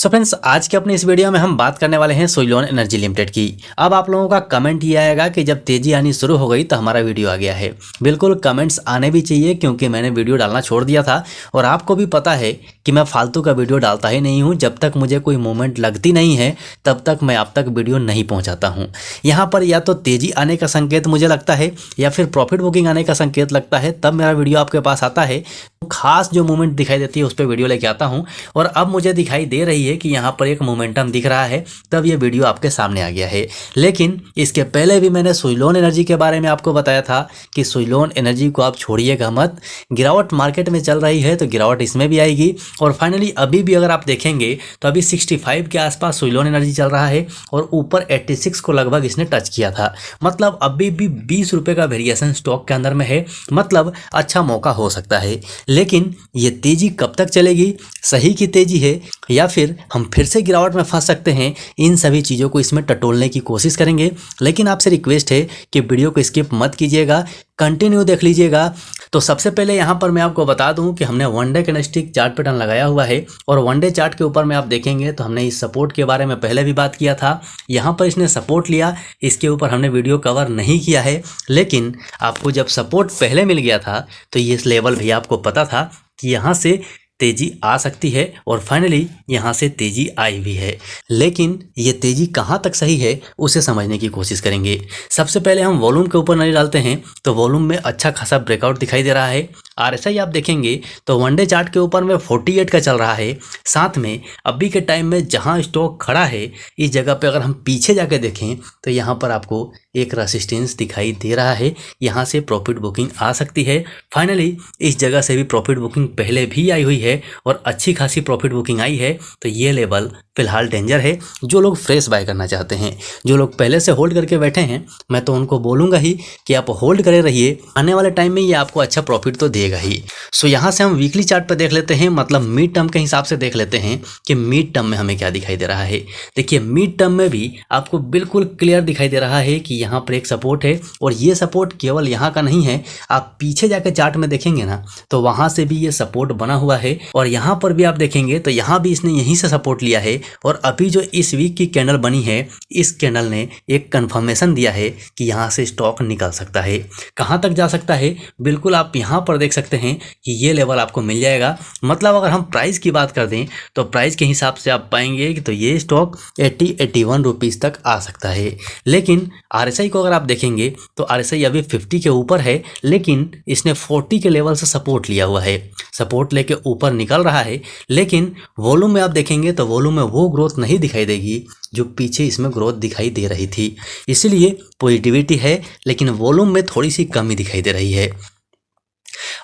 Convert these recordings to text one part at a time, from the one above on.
So friends, आज के अपने इस वीडियो में हम बात करने वाले हैं सुइलोन एनर्जी लिमिटेड की। अब आप लोगों का कमेंट ये आएगा कि जब तेजी आनी शुरू हो गई तो हमारा वीडियो आ गया है। बिल्कुल कमेंट्स आने भी चाहिए, क्योंकि मैंने वीडियो डालना छोड़ दिया था और आपको भी पता है कि मैं फालतू का वीडियो डालता ही नहीं हूँ। जब तक मुझे कोई मूवमेंट लगती नहीं है तब तक मैं आप तक वीडियो नहीं पहुँचाता हूँ। यहाँ पर या तो तेजी आने का संकेत मुझे लगता है या फिर प्रॉफिट बुकिंग आने का संकेत लगता है, तब मेरा वीडियो आपके पास आता है। खास जो मूवमेंट दिखाई देती है उस पर वीडियो लेके आता हूँ, और अब मुझे दिखाई दे रही है कि यहाँ पर एक मोमेंटम दिख रहा है, तब ये वीडियो आपके सामने आ गया है। लेकिन इसके पहले भी मैंने सुइलोन एनर्जी के बारे में आपको बताया था कि सुइलोन एनर्जी को आप छोड़िएगा मत। गिरावट मार्केट में चल रही है तो गिरावट इसमें भी आएगी। और फाइनली अभी भी अगर आप देखेंगे तो अभी 65 के आसपास सुइलोन एनर्जी चल रहा है और ऊपर 86 को लगभग इसने टच किया था। मतलब अभी भी 20 रुपये का वेरिएशन स्टॉक के अंदर में है, मतलब अच्छा मौका हो सकता है। लेकिन ये तेजी कब तक चलेगी, सही की तेजी है या फिर हम फिर से गिरावट में फंस सकते हैं, इन सभी चीज़ों को इसमें टटोलने की कोशिश करेंगे। लेकिन आपसे रिक्वेस्ट है कि वीडियो को स्किप मत कीजिएगा, कंटिन्यू देख लीजिएगा। तो सबसे पहले यहाँ पर मैं आपको बता दूं कि हमने one day candlestick chart pattern लगाया हुआ है, और वन डे चार्ट के ऊपर में आप देखेंगे तो हमने इस सपोर्ट के बारे में पहले भी बात किया था। यहाँ पर इसने सपोर्ट लिया, इसके ऊपर हमने वीडियो कवर नहीं किया है। लेकिन आपको जब सपोर्ट पहले मिल गया था तो ये लेवल भी आपको पता था कि यहाँ से तेजी आ सकती है, और फाइनली यहाँ से तेजी आई भी है। लेकिन ये तेजी कहाँ तक सही है उसे समझने की कोशिश करेंगे। सबसे पहले हम वॉल्यूम के ऊपर नजर डालते हैं तो वॉल्यूम में अच्छा खासा ब्रेकआउट दिखाई दे रहा है। RSI आप देखेंगे तो वनडे चार्ट के ऊपर में 48 का चल रहा है। साथ में अभी के टाइम में जहाँ स्टॉक खड़ा है इस जगह पे अगर हम पीछे जाके देखें तो यहाँ पर आपको एक रेसिस्टेंस दिखाई दे रहा है, यहाँ से प्रॉफिट बुकिंग आ सकती है। फाइनली इस जगह से भी प्रॉफिट बुकिंग पहले भी आई हुई है और अच्छी खासी प्रॉफिट बुकिंग आई है। तो ये लेवल फिलहाल डेंजर है। जो लोग फ्रेश बाय करना चाहते हैं, जो लोग पहले से होल्ड करके बैठे हैं, मैं तो उनको बोलूँगा ही कि आप होल्ड करे रहिए, आने वाले टाइम में ये आपको अच्छा प्रॉफिट तो देगा ही। सो यहाँ से हम वीकली चार्ट पर देख लेते हैं, मतलब मिड टर्म के हिसाब से देख लेते हैं कि मिड टर्म में हमें क्या दिखाई दे रहा है। देखिए मिड टर्म में भी आपको बिल्कुल क्लियर दिखाई दे रहा है कि यहाँ पर एक सपोर्ट है, और ये सपोर्ट केवल यहाँ का नहीं है। आप पीछे जाकर चार्ट में देखेंगे ना तो वहाँ से भी ये सपोर्ट बना हुआ है, और यहाँ पर भी आप देखेंगे तो यहाँ भी इसने यहीं से सपोर्ट लिया है। और अभी जो इस वीक की कैंडल बनी है, इस कैंडल ने एक कंफर्मेशन दिया है कि यहाँ से स्टॉक निकल सकता है। कहाँ तक जा सकता है, बिल्कुल आप यहाँ पर देख सकते हैं कि ये लेवल आपको मिल जाएगा। मतलब अगर हम प्राइस की बात कर दें तो प्राइस के हिसाब से आप पाएंगे कि तो ये स्टॉक 80-81 रुपीज़ तक आ सकता है। लेकिन RSI को अगर आप देखेंगे तो RSI अभी 50 के ऊपर है, लेकिन इसने 40 के लेवल से सपोर्ट लिया हुआ है, सपोर्ट लेके ऊपर निकल रहा है। लेकिन वॉल्यूम में आप देखेंगे तो वॉल्यूम में वो ग्रोथ नहीं दिखाई देगी जो पीछे इसमें ग्रोथ दिखाई दे रही थी। इसलिए पॉजिटिविटी है, लेकिन वॉल्यूम में थोड़ी सी कमी दिखाई दे रही है।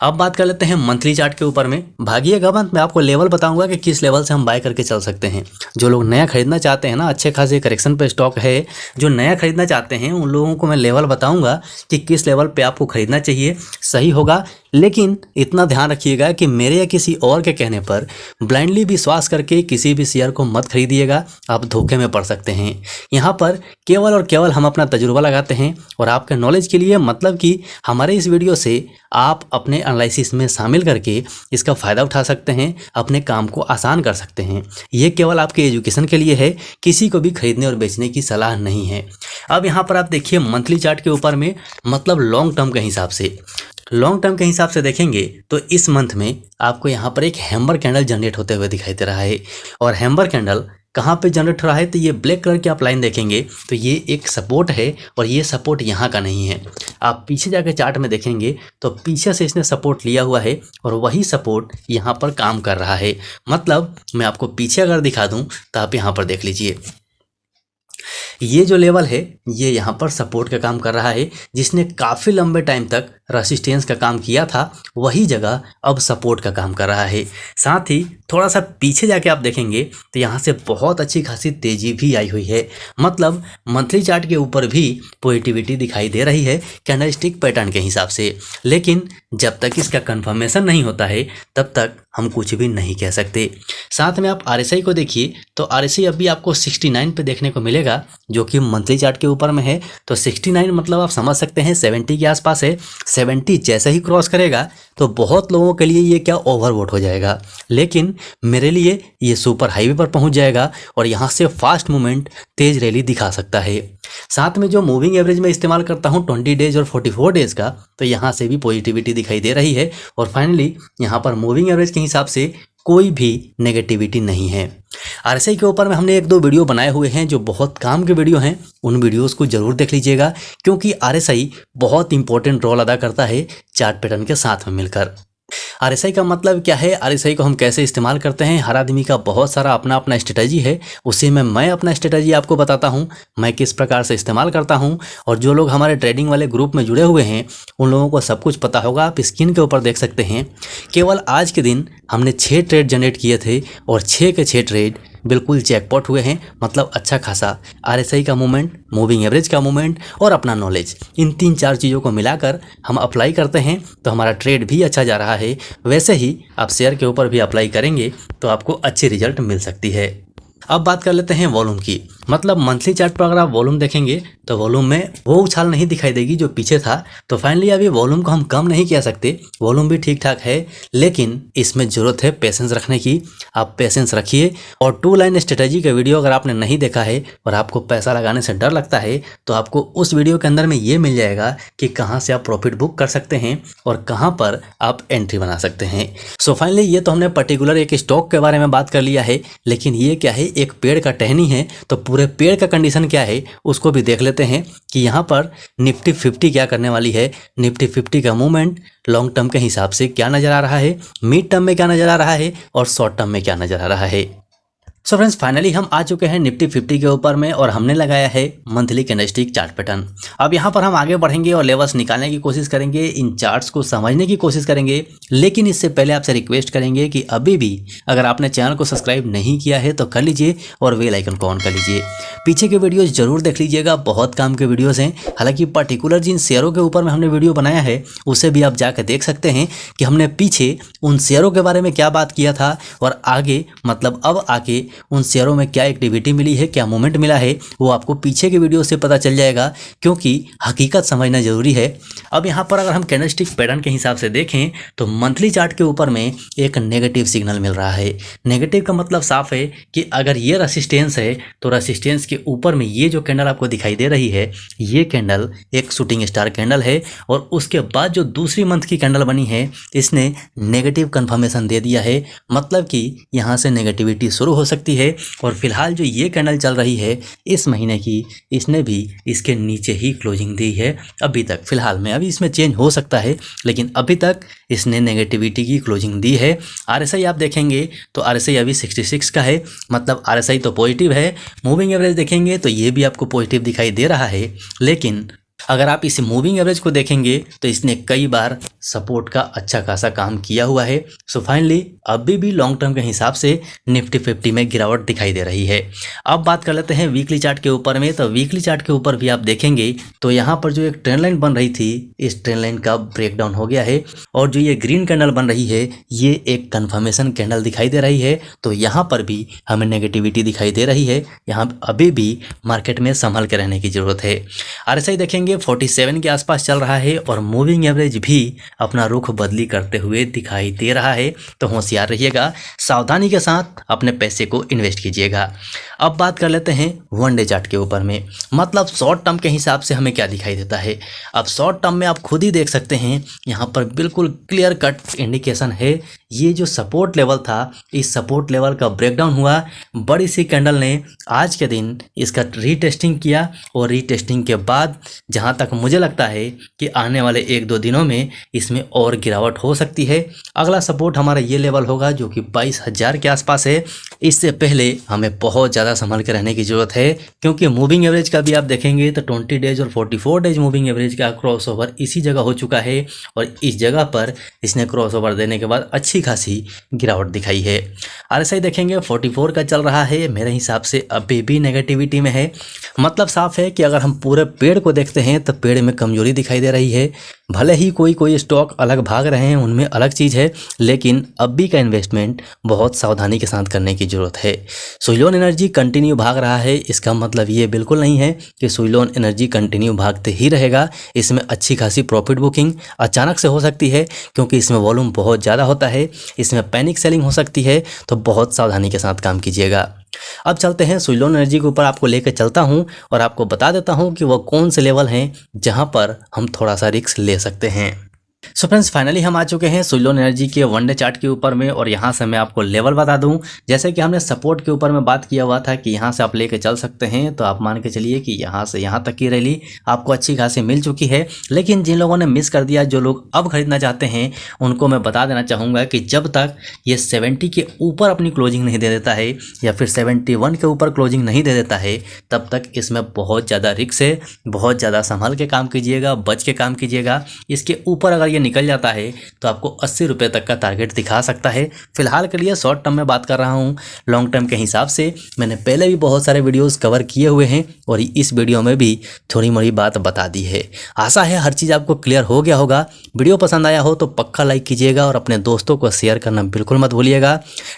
अब बात कर लेते हैं मंथली चार्ट के ऊपर में। भागिएगा मत, मैं आपको लेवल बताऊंगा कि किस लेवल से हम बाय करके चल सकते हैं। जो लोग नया खरीदना चाहते हैं ना, अच्छे खासे करेक्शन पे स्टॉक है, जो नया खरीदना चाहते हैं उन लोगों को मैं लेवल बताऊंगा कि किस लेवल पे आपको खरीदना चाहिए, सही होगा। लेकिन इतना ध्यान रखिएगा कि मेरे या किसी और के कहने पर ब्लाइंडली विश्वास करके किसी भी शेयर को मत खरीदिएगा, आप धोखे में पड़ सकते हैं। यहाँ पर केवल और केवल हम अपना तजुर्बा लगाते हैं, और आपके नॉलेज के लिए, मतलब कि हमारे इस वीडियो से आप अपने एनालिसिस में शामिल करके इसका फ़ायदा उठा सकते हैं, अपने काम को आसान कर सकते हैं। ये केवल आपके एजुकेशन के लिए है, किसी को भी खरीदने और बेचने की सलाह नहीं है। अब यहाँ पर आप देखिए मंथली चार्ट के ऊपर में, मतलब लॉन्ग टर्म के हिसाब से, लॉन्ग टर्म के हिसाब से देखेंगे तो इस मंथ में आपको यहाँ पर एक हैमर कैंडल जनरेट होते हुए दिखाई दे रहा है। और हैमर कैंडल कहाँ पे जनरेट हो रहा है, तो ये ब्लैक कलर की आप लाइन देखेंगे तो ये एक सपोर्ट है, और ये सपोर्ट यहाँ का नहीं है। आप पीछे जाकर चार्ट में देखेंगे तो पीछे से इसने सपोर्ट लिया हुआ है, और वही सपोर्ट यहाँ पर काम कर रहा है। मतलब मैं आपको पीछे अगर दिखा दूँ तो आप यहाँ पर देख लीजिए, ये जो लेवल है ये यहाँ पर सपोर्ट का काम कर रहा है, जिसने काफ़ी लंबे टाइम तक रेसिस्टेंस का काम किया था, वही जगह अब सपोर्ट का काम कर रहा है। साथ ही थोड़ा सा पीछे जाके आप देखेंगे तो यहाँ से बहुत अच्छी खासी तेज़ी भी आई हुई है। मतलब मंथली चार्ट के ऊपर भी पॉजिटिविटी दिखाई दे रही है कैंडलस्टिक पैटर्न के हिसाब से। लेकिन जब तक इसका कंफर्मेशन नहीं होता है तब तक हम कुछ भी नहीं कह सकते। साथ में आप RSI को देखिए तो RSI अभी आपको 69 पे देखने को मिलेगा, जो कि मंथली चार्ट के ऊपर में है। तो 69 मतलब आप समझ सकते हैं 70 के आसपास है। 70 जैसे ही क्रॉस करेगा तो बहुत लोगों के लिए ये क्या ओवरवोट हो जाएगा। लेकिन मेरे लिए ये सुपर हाईवे पर पहुंच जाएगा और यहाँ से फास्ट मूवमेंट तेज रैली दिखा सकता है। साथ में जो मूविंग एवरेज में इस्तेमाल करता हूँ 20 डेज और 44 डेज का, तो यहाँ से भी पॉजिटिविटी दिखाई दे रही है और फाइनली यहाँ पर मूविंग एवरेज के हिसाब से कोई भी नेगेटिविटी नहीं है। आरएसआई के ऊपर में हमने एक दो वीडियो बनाए हुए हैं जो बहुत काम के वीडियो हैं, उन वीडियोस को जरूर देख लीजिएगा क्योंकि आरएसआई बहुत इंपॉर्टेंट रोल अदा करता है चार्ट पैटर्न के साथ में मिलकर। आरएसआई का मतलब क्या है, आरएसआई को हम कैसे इस्तेमाल करते हैं, हर आदमी का बहुत सारा अपना अपना स्ट्रेटजी है, उसी में मैं अपना स्ट्रेटजी आपको बताता हूं, मैं किस प्रकार से इस्तेमाल करता हूं। और जो लोग हमारे ट्रेडिंग वाले ग्रुप में जुड़े हुए हैं उन लोगों को सब कुछ पता होगा, आप स्क्रीन के ऊपर देख सकते हैं। केवल आज के दिन हमने 6 ट्रेड जनरेट किए थे और 6 के 6 ट्रेड बिल्कुल जैकपॉट हुए हैं, मतलब अच्छा खासा आरएसआई का मूवमेंट, मूविंग एवरेज का मूवमेंट और अपना नॉलेज, इन 3-4 चीज़ों को मिलाकर हम अप्लाई करते हैं तो हमारा ट्रेड भी अच्छा जा रहा है। वैसे ही आप शेयर के ऊपर भी अप्लाई करेंगे तो आपको अच्छी रिजल्ट मिल सकती है। अब बात कर लेते हैं वॉल्यूम की, मतलब मंथली चार्ट पर अगर आप वॉल्यूम देखेंगे तो वॉल्यूम में वो उछाल नहीं दिखाई देगी जो पीछे था। तो फाइनली अभी वॉल्यूम को हम कम नहीं कह सकते, वॉल्यूम भी ठीक ठाक है, लेकिन इसमें ज़रूरत है पेशेंस रखने की। आप पेशेंस रखिए और 2 लाइन स्ट्रेटजी का वीडियो अगर आपने नहीं देखा है और आपको पैसा लगाने से डर लगता है तो आपको उस वीडियो के अंदर में ये मिल जाएगा कि कहाँ से आप प्रॉफिट बुक कर सकते हैं और कहाँ पर आप एंट्री बना सकते हैं। सो फाइनली ये तो हमने पर्टिकुलर एक स्टॉक के बारे में बात कर लिया है, लेकिन ये क्या है, एक पेड़ का टहनी है, तो पूरे पेड़ का कंडीशन क्या है उसको भी देख लेते हैं कि यहाँ पर निफ्टी 50 क्या करने वाली है। निफ्टी 50 का मूवमेंट लॉन्ग टर्म के हिसाब से क्या नज़र आ रहा है, मिड टर्म में क्या नज़र आ रहा है और शॉर्ट टर्म में क्या नज़र आ रहा है। सो फ्रेंड्स फाइनली हम आ चुके हैं निफ्टी 50 के ऊपर में और हमने लगाया है मंथली कैंडलस्टिक चार्ट पैटर्न। अब यहाँ पर हम आगे बढ़ेंगे और लेवल्स निकालने की कोशिश करेंगे, इन चार्ट्स को समझने की कोशिश करेंगे, लेकिन इससे पहले आपसे रिक्वेस्ट करेंगे कि अभी भी अगर आपने चैनल को सब्सक्राइब नहीं किया है तो कर लीजिए और बेल आइकन को ऑन कर लीजिए। पीछे के वीडियोज़ जरूर देख लीजिएगा, बहुत काम के वीडियोज़ हैं। हालांकि पर्टिकुलर जिन शेयरों के ऊपर में हमने वीडियो बनाया है उसे भी आप जाकर देख सकते हैं कि हमने पीछे उन शेयरों के बारे में क्या बात किया था और आगे मतलब अब आके उन शेयरों में क्या एक्टिविटी मिली है, क्या मूवमेंट मिला है, वो आपको पीछे के वीडियो से पता चल जाएगा क्योंकि हकीकत समझना जरूरी है। अब यहाँ पर अगर हम कैंडलस्टिक पैटर्न के हिसाब से देखें तो मंथली चार्ट के ऊपर में एक नेगेटिव सिग्नल मिल रहा है। नेगेटिव का मतलब साफ है कि अगर ये रेसिस्टेंस है तो रेसिस्टेंस के ऊपर में ये जो कैंडल आपको दिखाई दे रही है ये कैंडल एक शूटिंग स्टार कैंडल है और उसके बाद जो दूसरी मंथ की कैंडल बनी है इसने नेगेटिव कंफर्मेशन दे दिया है, मतलब कि यहाँ से नेगेटिविटी शुरू हो सकती है। और फिलहाल जो ये कैंडल चल रही है इस महीने की, इसने भी इसके नीचे ही क्लोजिंग दी है अभी तक फिलहाल में। अभी इसमें चेंज हो सकता है लेकिन अभी तक इसने नेगेटिविटी की क्लोजिंग दी है। आरएसआई आप देखेंगे तो आरएसआई अभी 66 का है, मतलब आरएसआई तो पॉजिटिव है। मूविंग एवरेज देखेंगे तो ये भी आपको पॉजिटिव दिखाई दे रहा है, लेकिन अगर आप इस मूविंग एवरेज को देखेंगे तो इसने कई बार सपोर्ट का अच्छा खासा काम किया हुआ है। सो फाइनली अभी भी लॉन्ग टर्म के हिसाब से निफ्टी 50 में गिरावट दिखाई दे रही है। अब बात कर लेते हैं वीकली चार्ट के ऊपर में, तो वीकली चार्ट के ऊपर भी आप देखेंगे तो यहाँ पर जो एक ट्रेंड लाइन बन रही थी इस ट्रेंड लाइन का ब्रेकडाउन हो गया है और जो ये ग्रीन कैंडल बन रही है ये एक कन्फर्मेशन कैंडल दिखाई दे रही है। तो यहाँ पर भी हमें नेगेटिविटी दिखाई दे रही है, यहाँ अभी भी मार्केट में संभल के रहने की जरूरत है। आरएसआई देखेंगे 47 के आसपास चल रहा है और मूविंग एवरेज भी अपना रुख बदली करते हुए दिखाई दे रहा है। तो होशियार रहिएगा, सावधानी के साथ अपने पैसे को इन्वेस्ट कीजिएगा। अब बात कर लेते हैं वन डे चार्ट के ऊपर में, मतलब शॉर्ट टर्म के हिसाब से हमें क्या दिखाई देता है। अब शॉर्ट टर्म में आप खुद ही देख सकते हैं, यहाँ पर बिल्कुल क्लियर कट इंडिकेशन है। ये जो सपोर्ट लेवल था इस सपोर्ट लेवल का ब्रेकडाउन हुआ, बड़ी सी कैंडल ने आज के दिन इसका रीटेस्टिंग किया और रीटेस्टिंग के बाद जहाँ तक मुझे लगता है कि आने वाले 1-2 दिनों में इसमें और गिरावट हो सकती है। अगला सपोर्ट हमारा ये लेवल होगा जो कि 22,000 के आसपास है। इससे पहले हमें बहुत ज़्यादा संभल के रहने की ज़रूरत है क्योंकि मूविंग एवरेज का भी आप देखेंगे तो 20 डेज और 44 डेज मूविंग एवरेज का क्रॉसओवर इसी जगह हो चुका है और इस जगह पर इसने क्रॉसओवर देने के बाद अच्छी खासी गिरावट दिखाई है। आरएसआई देखेंगे 44 का चल रहा है, मेरे हिसाब से अभी भी नेगेटिविटी में है। मतलब साफ है कि अगर हम पूरे पेड़ को देखते हैं तो पेड़ में कमजोरी दिखाई दे रही है। भले ही कोई कोई स्टॉक अलग भाग रहे हैं, उनमें अलग चीज़ है, लेकिन अभी का इन्वेस्टमेंट बहुत सावधानी के साथ करने की ज़रूरत है। सुइलोन एनर्जी कंटिन्यू भाग रहा है, इसका मतलब ये बिल्कुल नहीं है कि सुइलोन एनर्जी कंटिन्यू भागते ही रहेगा। इसमें अच्छी खासी प्रॉफिट बुकिंग अचानक से हो सकती है, क्योंकि इसमें वॉल्यूम बहुत ज़्यादा होता है, इसमें पैनिक सेलिंग हो सकती है, तो बहुत सावधानी के साथ काम कीजिएगा। अब चलते हैं सुइलोन एनर्जी के ऊपर, आपको लेकर चलता हूं और आपको बता देता हूं कि वो कौन से लेवल हैं जहां पर हम थोड़ा सा रिस्क ले सकते हैं। सो फ्रेंड्स, फाइनली हम आ चुके हैं सुइलोन एनर्जी के वन डे चार्ट के ऊपर में, और यहाँ से मैं आपको लेवल बता दूं। जैसे कि हमने सपोर्ट के ऊपर में बात किया हुआ था कि यहाँ से आप लेके चल सकते हैं, तो आप मान के चलिए कि यहाँ से यहाँ तक की रैली आपको अच्छी खासी मिल चुकी है। लेकिन जिन लोगों ने मिस कर दिया, जो लोग अब खरीदना चाहते हैं, उनको मैं बता देना चाहूँगा कि जब तक ये 70 के ऊपर अपनी क्लोजिंग नहीं दे देता है, या फिर 71 के ऊपर क्लोजिंग नहीं दे देता है, तब तक इसमें बहुत ज़्यादा रिस्क है। बहुत ज़्यादा संभल के काम कीजिएगा, बच के काम कीजिएगा। इसके ऊपर अगर ये निकल जाता है तो आपको 80 रुपये तक का टारगेट दिखा सकता है। फिलहाल के लिए शॉर्ट टर्म में बात कर रहा हूँ। लॉन्ग टर्म के हिसाब से मैंने पहले भी बहुत सारे वीडियोस कवर किए हुए हैं, और इस वीडियो में भी थोड़ी मोड़ी बात बता दी है। आशा है हर चीज़ आपको क्लियर हो गया होगा। वीडियो पसंद आया हो तो पक्का लाइक कीजिएगा, और अपने दोस्तों को शेयर करना बिल्कुल मत भूलिएगा।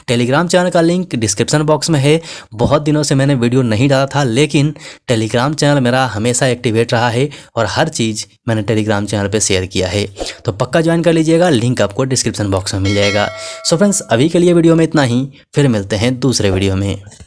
टेलीग्राम चैनल का लिंक डिस्क्रिप्शन बॉक्स में है। बहुत दिनों से मैंने वीडियो नहीं डाला था, लेकिन टेलीग्राम चैनल मेरा हमेशा एक्टिवेट रहा है, और हर चीज़ मैंने टेलीग्राम चैनल पे शेयर किया है, तो पक्का ज्वाइन कर लीजिएगा। लिंक आपको डिस्क्रिप्शन बॉक्स में मिल जाएगा। सो फ्रेंड्स, अभी के लिए वीडियो में इतना ही, फिर मिलते हैं दूसरे वीडियो में।